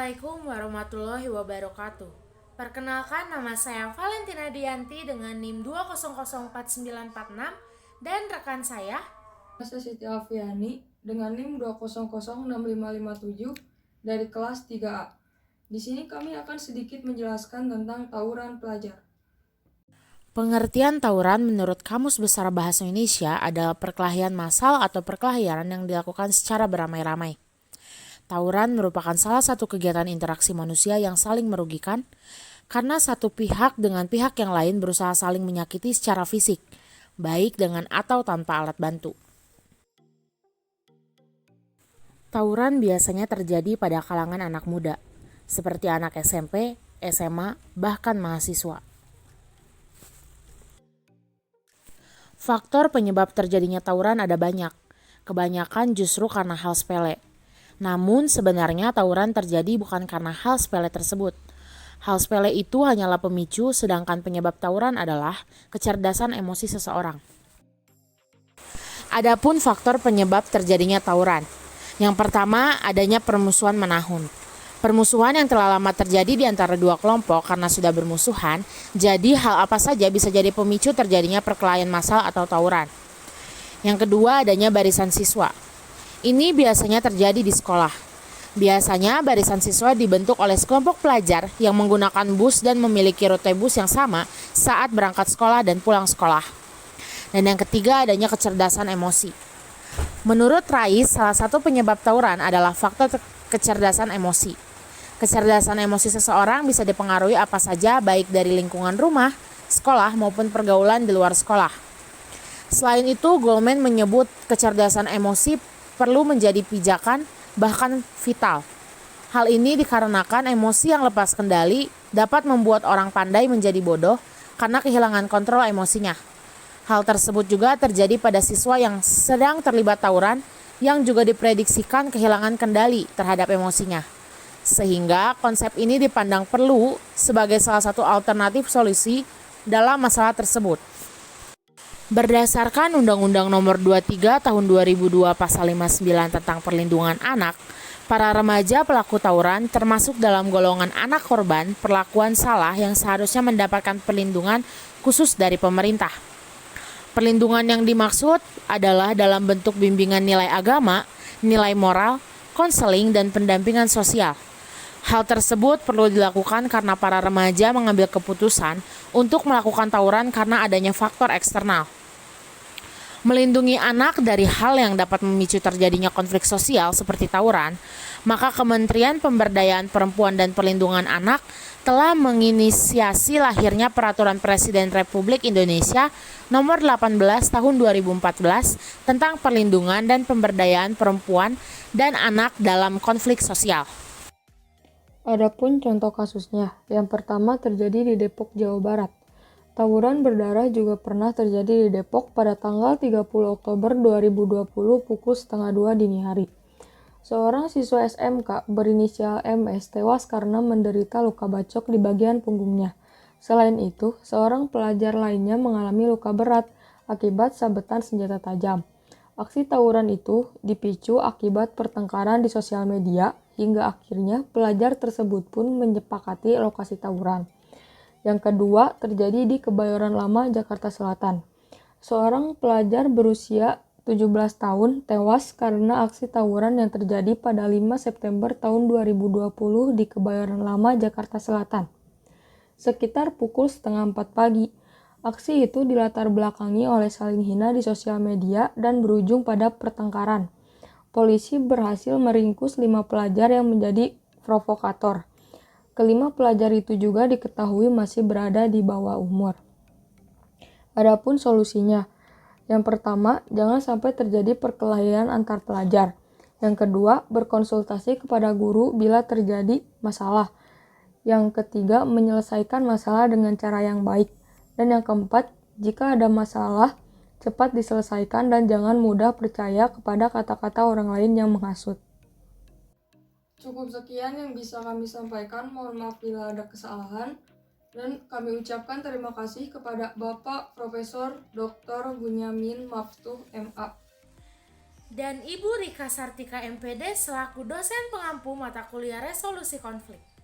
Assalamualaikum warahmatullahi wabarakatuh. Perkenalkan, nama saya Valentina Dianti dengan NIM 2004946 dan rekan saya. Saya Siti Alfiani dengan NIM 2006557 dari kelas 3A. Di sini kami akan sedikit menjelaskan tentang tawuran pelajar. Pengertian tawuran menurut Kamus Besar Bahasa Indonesia adalah perkelahian massal atau perkelahian yang dilakukan secara beramai-ramai. Tawuran merupakan salah satu kegiatan interaksi manusia yang saling merugikan karena satu pihak dengan pihak yang lain berusaha saling menyakiti secara fisik, baik dengan atau tanpa alat bantu. Tawuran biasanya terjadi pada kalangan anak muda, seperti anak SMP, SMA, bahkan mahasiswa. Faktor penyebab terjadinya tawuran ada banyak, kebanyakan justru karena hal sepele. Namun sebenarnya tawuran terjadi bukan karena hal sepele tersebut. Hal sepele itu hanyalah pemicu, sedangkan penyebab tawuran adalah kecerdasan emosi seseorang. Adapun faktor penyebab terjadinya tawuran. Yang pertama, adanya permusuhan menahun. Permusuhan yang telah lama terjadi di antara dua kelompok karena sudah bermusuhan, jadi hal apa saja bisa jadi pemicu terjadinya perkelahian massal atau tawuran. Yang kedua, adanya barisan siswa. Ini biasanya terjadi di sekolah. Biasanya barisan siswa dibentuk oleh sekelompok pelajar yang menggunakan bus dan memiliki rute bus yang sama saat berangkat sekolah dan pulang sekolah. Dan yang ketiga, adanya kecerdasan emosi. Menurut Rais, salah satu penyebab tawuran adalah faktor kecerdasan emosi. Kecerdasan emosi seseorang bisa dipengaruhi apa saja, baik dari lingkungan rumah, sekolah, maupun pergaulan di luar sekolah. Selain itu, Goldman menyebut kecerdasan emosi perlu menjadi pijakan, bahkan vital. Hal ini dikarenakan emosi yang lepas kendali dapat membuat orang pandai menjadi bodoh karena kehilangan kontrol emosinya. Hal tersebut juga terjadi pada siswa yang sedang terlibat tawuran yang juga diprediksikan kehilangan kendali terhadap emosinya. Sehingga konsep ini dipandang perlu sebagai salah satu alternatif solusi dalam masalah tersebut. Berdasarkan Undang-Undang Nomor 23 Tahun 2002 Pasal 59 tentang Perlindungan Anak, para remaja pelaku tawuran termasuk dalam golongan anak korban perlakuan salah yang seharusnya mendapatkan perlindungan khusus dari pemerintah. Perlindungan yang dimaksud adalah dalam bentuk bimbingan nilai agama, nilai moral, konseling, dan pendampingan sosial. Hal tersebut perlu dilakukan karena para remaja mengambil keputusan untuk melakukan tawuran karena adanya faktor eksternal. Melindungi anak dari hal yang dapat memicu terjadinya konflik sosial seperti tawuran, maka Kementerian Pemberdayaan Perempuan dan Perlindungan Anak telah menginisiasi lahirnya Peraturan Presiden Republik Indonesia Nomor 18 Tahun 2014 tentang perlindungan dan pemberdayaan perempuan dan anak dalam konflik sosial. Adapun contoh kasusnya, yang pertama terjadi di Depok, Jawa Barat. Tawuran berdarah juga pernah terjadi di Depok pada tanggal 30 Oktober 2020 pukul setengah 2 dini hari. Seorang siswa SMK berinisial MS tewas karena menderita luka bacok di bagian punggungnya. Selain itu, seorang pelajar lainnya mengalami luka berat akibat sabetan senjata tajam. Aksi tawuran itu dipicu akibat pertengkaran di sosial media hingga akhirnya pelajar tersebut pun menyepakati lokasi tawuran. Yang kedua terjadi di Kebayoran Lama, Jakarta Selatan. Seorang pelajar berusia 17 tahun tewas karena aksi tawuran yang terjadi pada 5 September tahun 2020 di Kebayoran Lama, Jakarta Selatan. Sekitar pukul setengah 4 pagi, aksi itu dilatar belakangi oleh saling hina di sosial media dan berujung pada pertengkaran. Polisi berhasil meringkus 5 pelajar yang menjadi provokator. Kelima pelajar itu juga diketahui masih berada di bawah umur. Adapun solusinya, yang pertama, jangan sampai terjadi perkelahian antar pelajar. Yang kedua, berkonsultasi kepada guru bila terjadi masalah. Yang ketiga, menyelesaikan masalah dengan cara yang baik. Dan yang keempat, jika ada masalah, cepat diselesaikan dan jangan mudah percaya kepada kata-kata orang lain yang menghasut. Cukup sekian yang bisa kami sampaikan, mohon maaf bila ada kesalahan. Dan kami ucapkan terima kasih kepada Bapak Profesor Dr. Bunyamin Maftuh MA. Dan Ibu Rika Sartika MPD selaku dosen pengampu mata kuliah resolusi konflik.